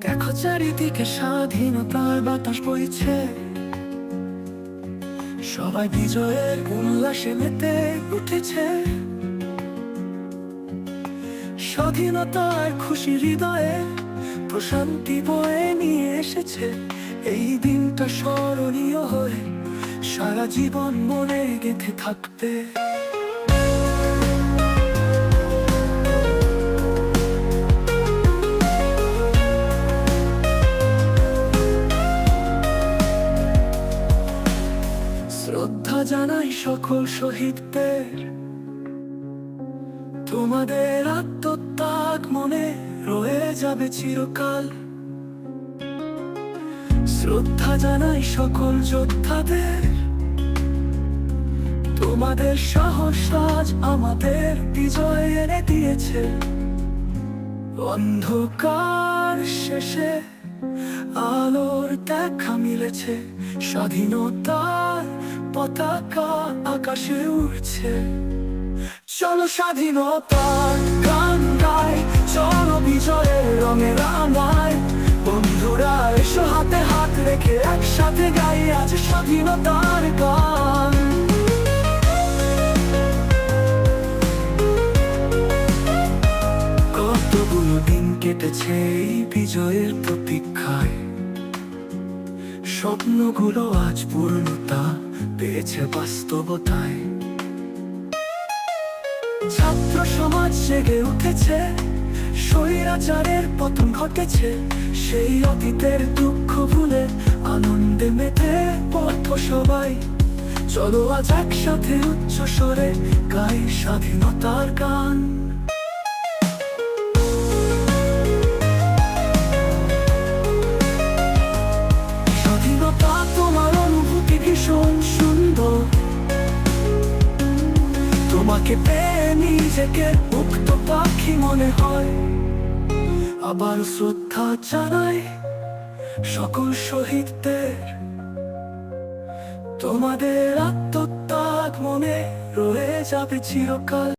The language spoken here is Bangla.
দেখো চারিদিকে স্বাধীনতার বাতাস বইছে, সবাই বিজয়ের উল্লাসে মেতে উঠেছে। স্বাধীনতার খুশি হৃদয়ে প্রশান্তি বয়ে নিয়ে এসেছে। এই দিনটা স্মরণীয় হয়ে সারা জীবন মনে গেঁথে থাকবে। শ্রদ্ধা জানাই সকল শহীদদের, তোমাদের আত্মত্যাগ মনে রয়ে যাবে চিরকাল। শ্রদ্ধা জানাই সকল যোদ্ধাদের, তোমাদের সাহস আজ আমাদের বিজয় এনে দিয়েছে। অন্ধকার শেষে আলোর দেখা মিলেছে, স্বাধীনতার পতাকা আকাশে উড়ছে। চলো স্বাধীনতার গান গাই, চলো বিজয়ের রঙে রাঙাই। বন্ধুরা এসো হাতে হাত রেখে একসাথে গাই আজ স্বাধীনতার গান। কতগুলো দিন কেটেছে এই বিজয়ের প্রতীক্ষায়, স্বপ্নগুলো আজ পূর্ণতা পেয়েছে বাস্তবতায়। ছাত্র সমাজ জেগে উঠেছে, স্বৈরাচারের পতন ঘটেছে। সেই অতীতের দুঃখ ভুলে আনন্দে মেতে পথ সবাই। চলো আজ একসাথে উচ্চ স্বরে গাই স্বাধীনতার গান। স্বাধীনতা তোমার অনুভূতি ভীষণ সুন্দর, তোমাকে পেয়ে নিজেকে মুক্ত পাখি মনে হয়। আবার শ্রদ্ধা জানাই সকল শহীদদের, তোমাদের আত্মত্যাগ মনে রয়ে যাবে চিরকাল।